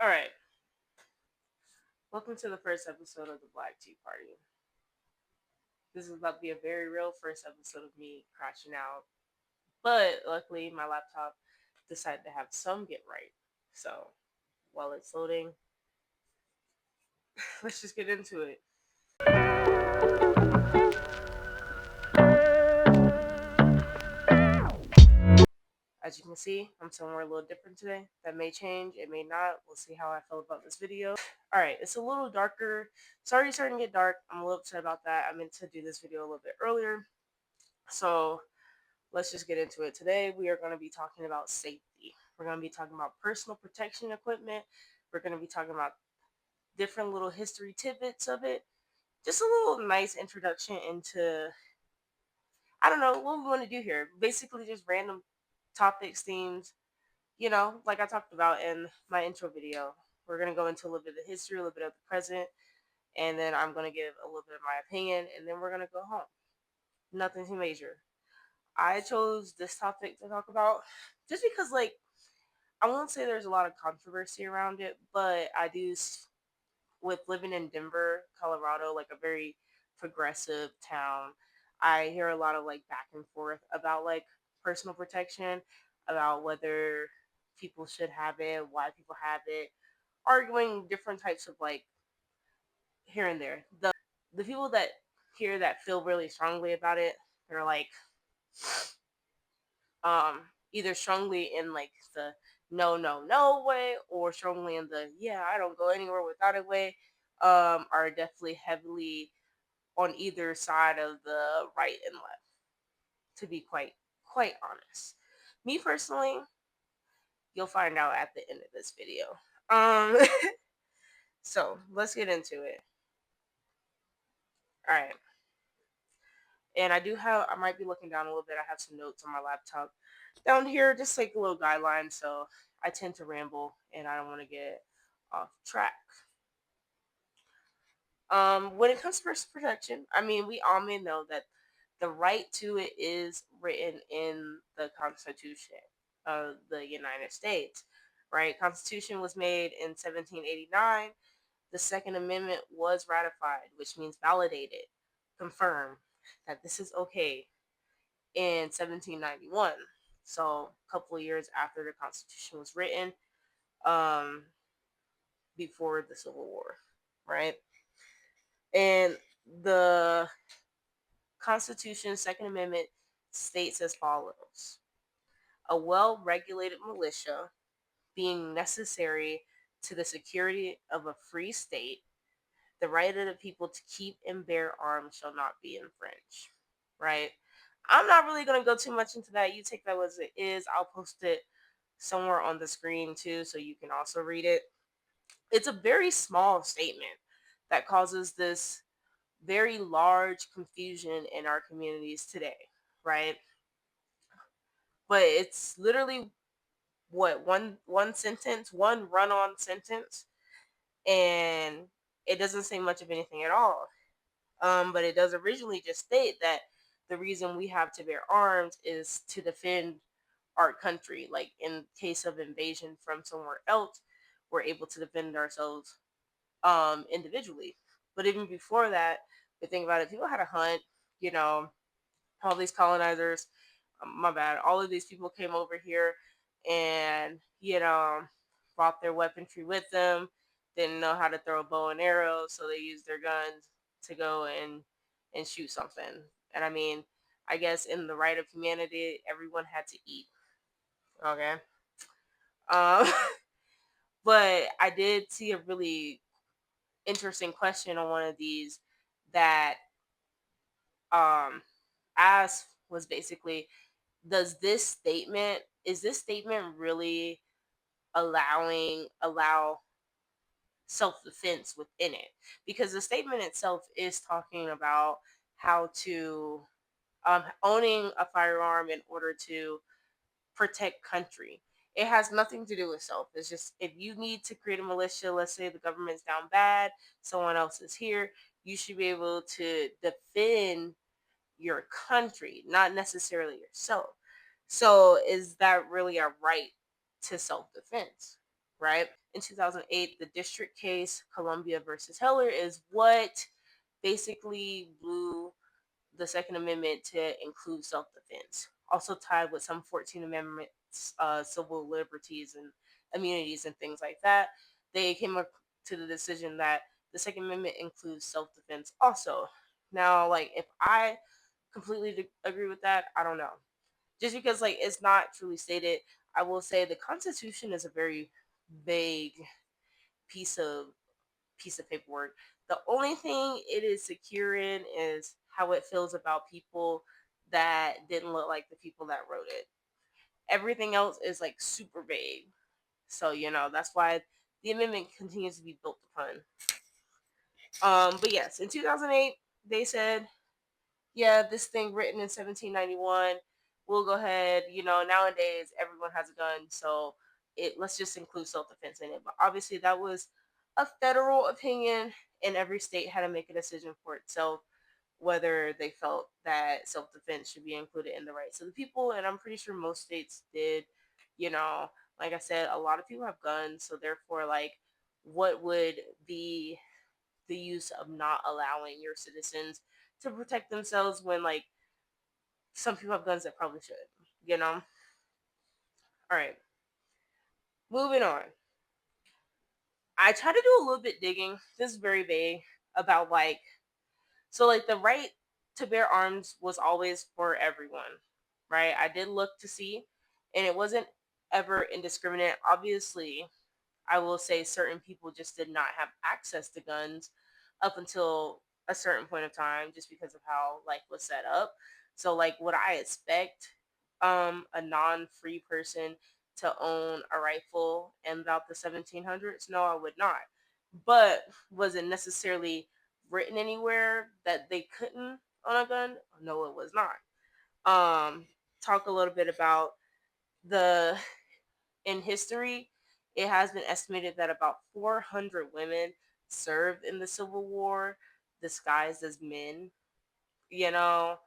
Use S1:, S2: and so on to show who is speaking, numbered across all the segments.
S1: All right. Welcome to the first episode of the Black Tea Party. This is about to be a very real first episode of me crashing out. But luckily, my laptop decided to have some get right. So while it's loading, let's just get into it. As you can see, I'm somewhere a little different today. That may change, it may not. We'll see how I feel about this video. Alright, it's a little darker. It's already starting to get dark. I'm a little upset about that. I meant to do this video a little bit earlier. So let's just get into it. Today, we are going to be talking about safety. We're going to be talking about personal protection equipment. We're going to be talking about different little history tidbits of it. Just a little nice introduction into, I don't know, what we want to do here. Basically, just random topics, themes, like I talked about in my intro video. We're going to go into a little bit of the history, a little bit of the present, and then I'm going to give a little bit of my opinion, and then we're going to go home. Nothing too major. I chose this topic to talk about just because, I won't say there's a lot of controversy around it, but I do, with living in Denver, Colorado, like a very progressive town, I hear a lot of back and forth about personal protection, about whether people should have it, why people have it, arguing different types of here and there. The people that hear that feel really strongly about it, they're um either strongly in the no way, or strongly in the yeah, I don't go anywhere without it way, are definitely heavily on either side of the right and left, to be quite honest. Me personally, you'll find out at the end of this video. um so let's get into it. All right. And I might be looking down a little bit. I have some notes on my laptop down here, just like a little guideline. So I tend to ramble and I don't want to get off track. When it comes to personal protection, I mean, we all may know that the right to it is written in the Constitution of the United States, right? Constitution was made in 1789. The Second Amendment was ratified, which means validated, confirmed that this is okay in 1791. So a couple of years after the Constitution was written, um, before the Civil War, right? And the Constitution's Second Amendment states as follows: a well regulated militia being necessary to the security of a free state, the right of the people to keep and bear arms shall not be infringed. Right? I'm not really going to go too much into that. You take that as it is. I'll post it somewhere on the screen too, so you can also read it. It's a very small statement that causes this very large confusion in our communities today, right? But it's literally what, one sentence, one run-on sentence, and it doesn't say much of anything at all. But it does originally just state that the reason we have to bear arms is to defend our country. Like in case of invasion from somewhere else, we're able to defend ourselves individually. But even before that, the thing about it, people had to hunt, you know, all these colonizers, my bad, all of these people came over here and, brought their weaponry with them, didn't know how to throw a bow and arrow, so they used their guns to go and shoot something. And I mean, I guess in the right of humanity, everyone had to eat. Okay. Um, but I did see a really interesting question on one of these that asked, was basically, is this statement really allow self-defense within it? Because the statement itself is talking about how to owning a firearm in order to protect country. It has nothing to do with self. It's just, if you need to create a militia, let's say the government's down bad, someone else is here, you should be able to defend your country, not necessarily yourself. So is that really a right to self-defense? right? In 2008, the district case Columbia versus Heller is what basically blew the Second Amendment to include self defense, also tied with some 14th Amendment civil liberties and immunities and things like that. They came up to the decision that the Second Amendment includes self defense also. Now, like, if I completely agree with that, I don't know. Just because, like, it's not truly stated, I will say the Constitution is a very vague piece of paperwork. The only thing it is secure in is how it feels about people that didn't look like the people that wrote it. Everything else is like super vague. So, that's why the amendment continues to be built upon. But yes, in 2008, they said, yeah, this thing written in 1791, we'll go ahead. Nowadays everyone has a gun, so let's just include self defense in it. But obviously, that was a federal opinion, and every state had to make a decision for itself whether they felt that self defense should be included in the rights of the people. And I'm pretty sure most states did. You know, like I said, a lot of people have guns, so therefore, like, what would be the use of not allowing your citizens to protect themselves when, like, some people have guns that probably should, you know? All right, moving on. I try to do a little bit digging. This is very vague about, like, so, like, the right to bear arms was always for everyone, right? I did look to see, and it wasn't ever indiscriminate. Obviously, I will say certain people just did not have access to guns up until a certain point of time just because of how life was set up. So, like, would I expect a non-free person to own a rifle in about the 1700s? No, I would not. But was it necessarily written anywhere that they couldn't own a gun? No, it was not. Talk a little bit about the in history, it has been estimated that about 400 women served in the Civil War disguised as men, you know,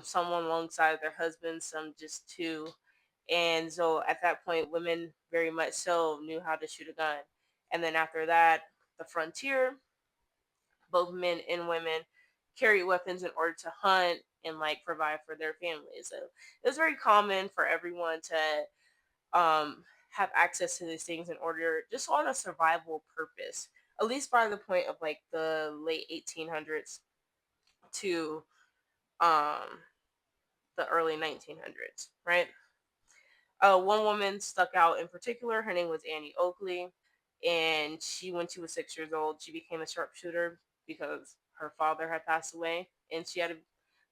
S1: some alongside their husbands, some just two. And so at that point, women very much so knew how to shoot a gun. And then after that, the frontier, both men and women carried weapons in order to hunt and, like, provide for their families. So it was very common for everyone to have access to these things in order just on a survival purpose, at least by the point of, like, the late 1800s to um the early 1900s, right? One woman stuck out in particular. Her name was Annie Oakley, and she, when she was 6 years old, she became a sharpshooter because her father had passed away, and she had to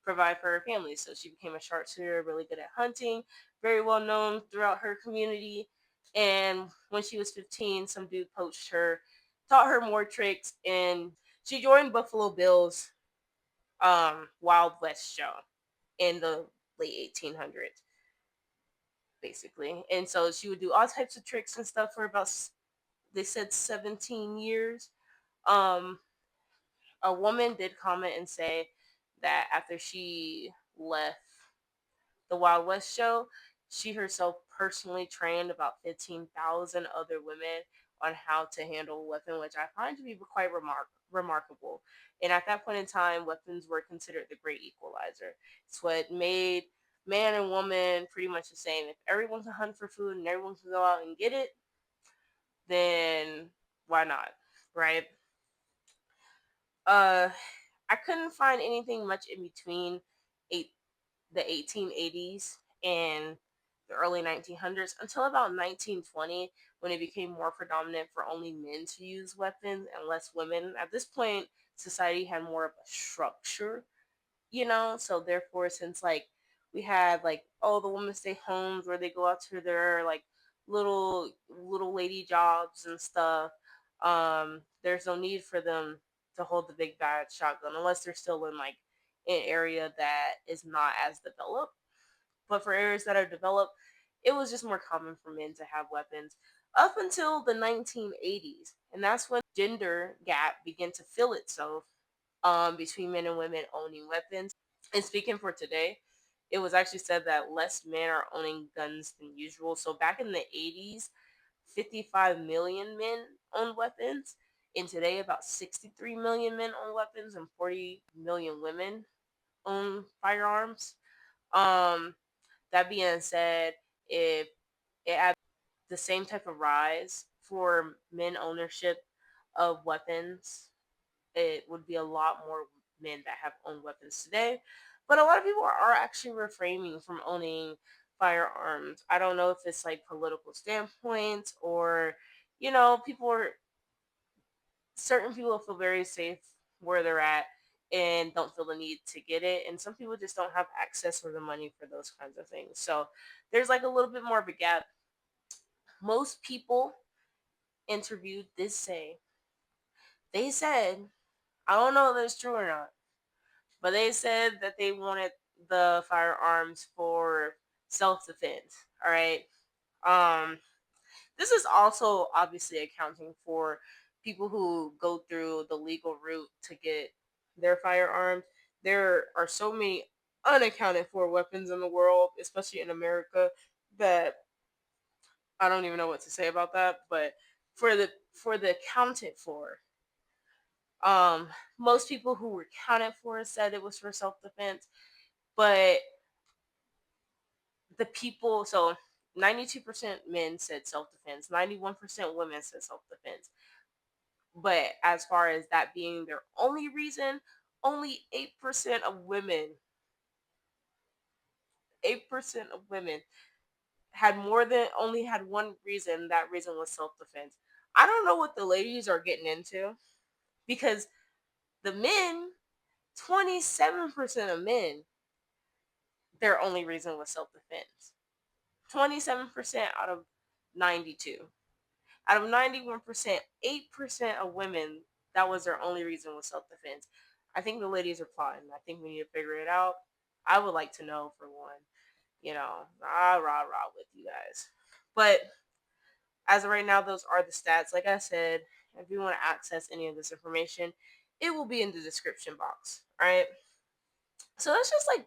S1: provide for her family. So she became a sharpshooter, really good at hunting, very well known throughout her community. And when she was 15, some dude poached her, taught her more tricks, and she joined Buffalo Bill's Wild West show in the late 1800s, basically. And so she would do all types of tricks and stuff for about, they said, 17 years. Um, a woman did comment and say that after she left the Wild West show, she herself personally trained about 15,000 other women on how to handle a weapon, which I find to be quite remarkable. And at that point in time, weapons were considered the great equalizer. It's what made man and woman pretty much the same. If everyone can hunt for food and everyone can go out and get it, then why not? Right? Uh I couldn't find anything much in between eight, the 1880s and the early 1900s until about 1920, when it became more predominant for only men to use weapons and less women. At this point, society had more of a structure, so therefore, since, like, we had, like, oh, the women stay homes where they go out to their, like, little lady jobs and stuff, there's no need for them to hold the big bad shotgun unless they're still in, like, an area that is not as developed. But for areas that are developed, it was just more common for men to have weapons up until the 1980s, and that's when gender gap began to fill itself, between men and women owning weapons. And speaking for today, it was actually said that less men are owning guns than usual. So back in the 80s, 55 million men own weapons. And today, about 63 million men own weapons and 40 million women own firearms. Um, that being said, if it had the same type of rise for men ownership of weapons, it would be a lot more men that have owned weapons today. But a lot of people are actually refraining from owning firearms. I don't know if it's like political standpoints or, people are certain people feel very safe where they're at and don't feel the need to get it. And some people just don't have access or the money for those kinds of things. So there's like a little bit more of a gap. Most people interviewed this say they said, I don't know if that's true or not, but they said that they wanted the firearms for self-defense. All right. Um, this is also obviously accounting for people who go through the legal route to get their firearms. There are so many unaccounted for weapons in the world, especially in America, that I don't even know what to say about that. But for the accounted for, um, most people who were counted for said it was for self defense, but the people, so 92% men said self defense, 91% women said self defense. But as far as that being their only reason, only 8% of women, 8% of women had more than only had one reason. That reason was self defense. I don't know what the ladies are getting into because the men, 27% of men, their only reason was self defense. 27% out of 92. Out of 91%, 8% of women, that was their only reason was self defense. I think the ladies are plotting. I think we need to figure it out. I would like to know for one. Rah with you guys. But as of right now, those are the stats. Like I said, if you want to access any of this information, it will be in the description box. All right. So that's just like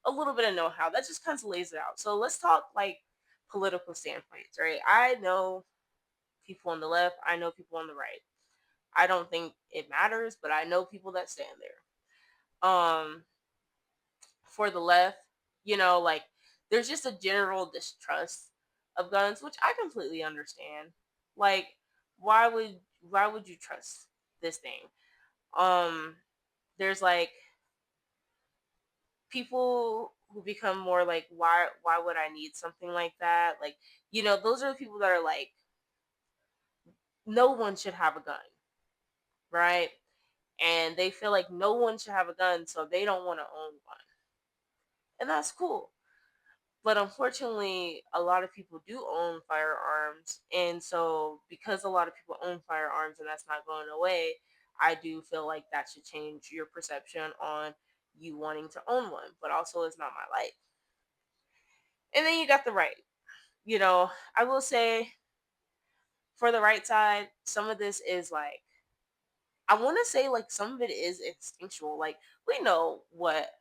S1: a little bit of know how. That just kind of lays it out. So let's talk like political standpoints, right? I know people on the left, I know people on the right. I don't think it matters, but I know people that stand there. For the left, like there's just a general distrust of guns, which I completely understand. Like, why would why would you trust this thing? Um, there's like people who become more like, why would I need something like that? Like, those are the people that are like, no one should have a gun, right? And they feel like no one should have a gun, so they don't want to own one. And that's cool. But unfortunately, a lot of people do own firearms. And so, because a lot of people own firearms and that's not going away, I do feel like that should change your perception on you wanting to own one. But also, it's not my life. And then you got the right. I will say for the right side, some of this is like, I want to say like some of it is instinctual. Like we know what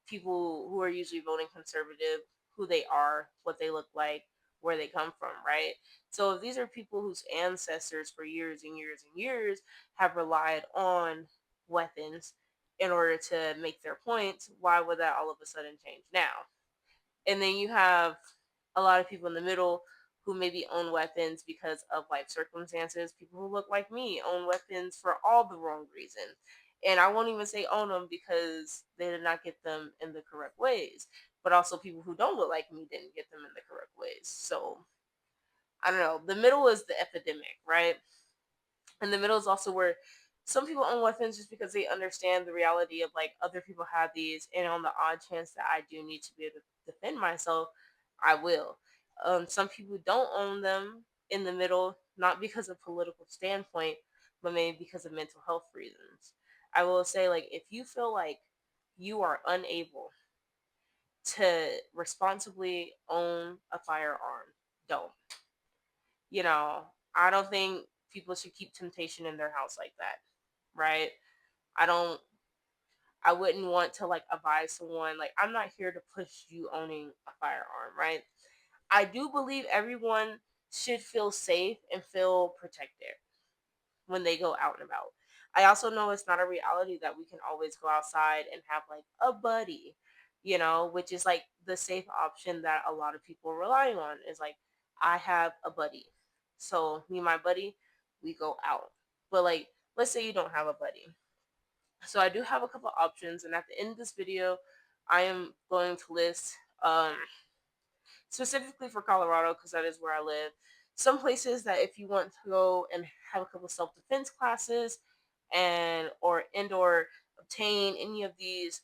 S1: people who are usually voting conservative, who they are, what they look like, where they come from, right? So if these are people whose ancestors for years and years and years have relied on weapons in order to make their points, why would that all of a sudden change now? And then you have a lot of people in the middle who maybe own weapons because of life circumstances. People who look like me own weapons for all the wrong reasons. And I won't even say own them because they did not get them in the correct ways. But also people who don't look like me didn't get them in the correct ways. So I don't know. The middle is the epidemic, right? And the middle is also where some people own weapons just because they understand the reality of like other people have these, and on the odd chance that I do need to be able to defend myself, I will. Some people don't own them in the middle, not because of political standpoint, but maybe because of mental health reasons. I will say, like, if you feel like you are unable to responsibly own a firearm, don't. you know, I don't think people should keep temptation in their house like that, right? I don't, I wouldn't want to like advise someone, like, I'm not here to push you owning a firearm, right? I do believe everyone should feel safe and feel protected when they go out and about. I also know it's not a reality that we can always go outside and have like a buddy, which is like the safe option that a lot of people are relying on is like, I have a buddy. So me and my buddy, we go out. But like, let's say you don't have a buddy. So I do have a couple options, and at the end of this video, I am going to list specifically for Colorado because that is where I live. Some places that if you want to go and have a couple self defense classes or obtain any of these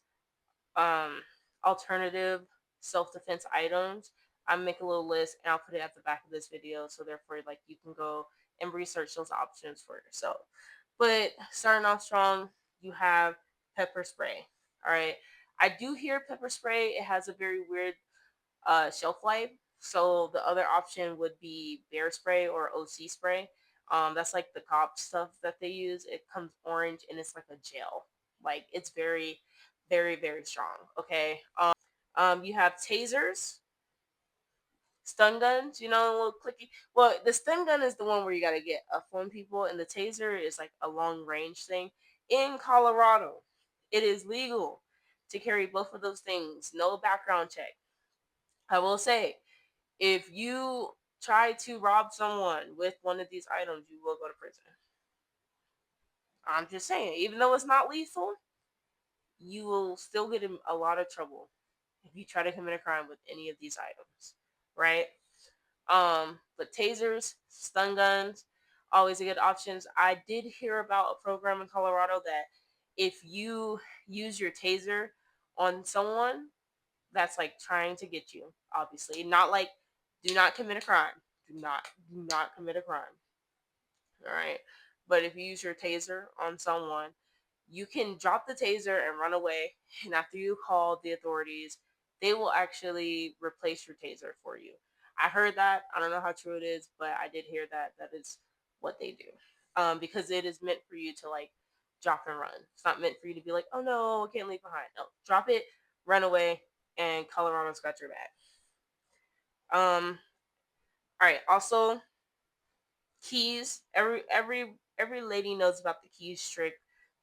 S1: um, alternative self defense items, I make a little list and I'll put it at the back of this video. So therefore, like you can go and research those options for yourself. But starting off strong, you have pepper spray. All right. I do hear pepper spray. It has a very weird shelf life. So the other option would be bear spray or OC spray. That's like the cop stuff that they use. It comes orange and it's like a gel. Like it's very, very, very strong. Okay. You have tasers, stun guns. A little clicky. Well, the stun gun is the one where you gotta get up on people, and the taser is like a long range thing. In Colorado, it is legal to carry both of those things. No background check. I will say, if you try to rob someone with one of these items, you will go to prison. I'm just saying, even though it's not lethal, you will still get in a lot of trouble if you try to commit a crime with any of these items, right? But tasers, stun guns, always a good options. I did hear about a program in Colorado that if you use your taser on someone that's like trying to get you, obviously, not like do not commit a crime. Do not commit a crime. All right. But if you use your taser on someone, you can drop the taser and run away. And after you call the authorities, they will actually replace your taser for you. I heard that. I don't know how true it is, but I did hear that that is what they do. Because it is meant for you to like drop and run. It's not meant for you to be like, oh no, I can't leave behind. No, drop it, run away, and Colorado's got your back. All right. Also, keys. Every lady knows about the keys trick.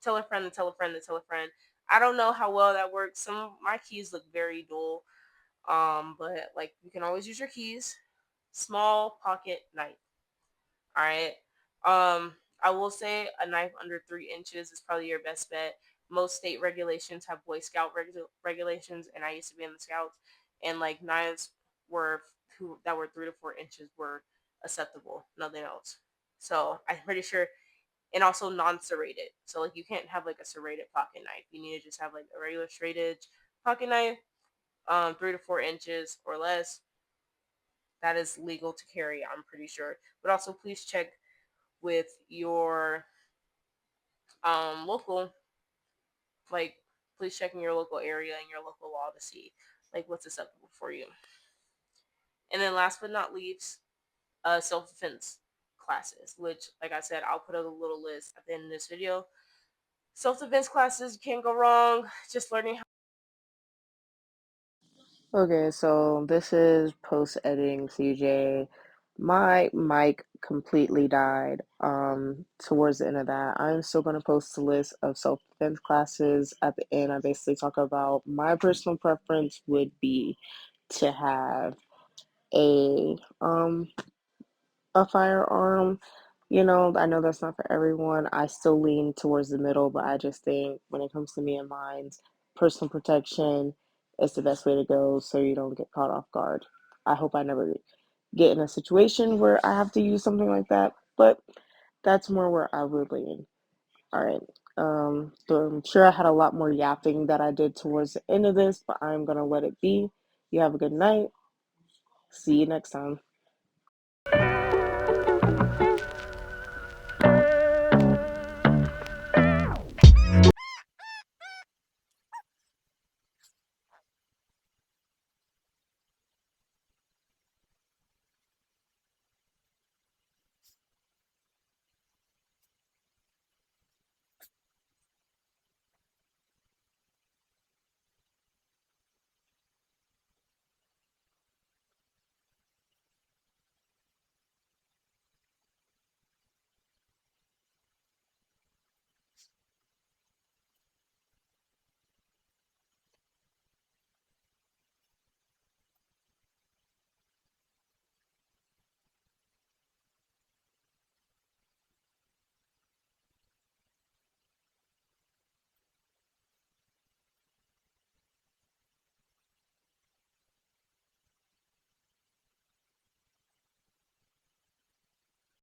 S1: Tell a friend to tell a friend to tell a friend. I don't know how well that works. Some of my keys look very dull. But like you can always use your keys. Small pocket knife. All right. I will say a knife under 3 inches is probably your best bet. Most state regulations have Boy Scout regulations, and I used to be in the Scouts, and like knives were that were 3 to 4 inches were acceptable. Nothing else. So I'm pretty sure, and also non-serrated. So like you can't have like a serrated pocket knife. You need to just have like a regular straight edge pocket knife, 3 to 4 inches or less. That is legal to carry. I'm pretty sure. But also please check with your local, like please check in your local area and your local law to see like what's acceptable for you. And then last but not least, self-defense classes, which like I said, I'll put a little list at the end of this video. Self-defense classes, you can't go wrong. Just learning how.
S2: Okay, so this is post editing CJ. My mic completely died towards the end of that. I'm still going to post a list of self-defense classes at the end. I basically talk about my personal preference would be to have a um a firearm. I know that's not for everyone. I still lean towards the middle, but I just think when it comes to me and mine's personal protection is the best way to go so you don't get caught off guard. I hope I never get in a situation where I have to use something like that, but that's more where I would lean. All right. So I'm sure I had a lot more yapping that I did towards the end of this, but I'm going to let it be. You have a good night. See you next time.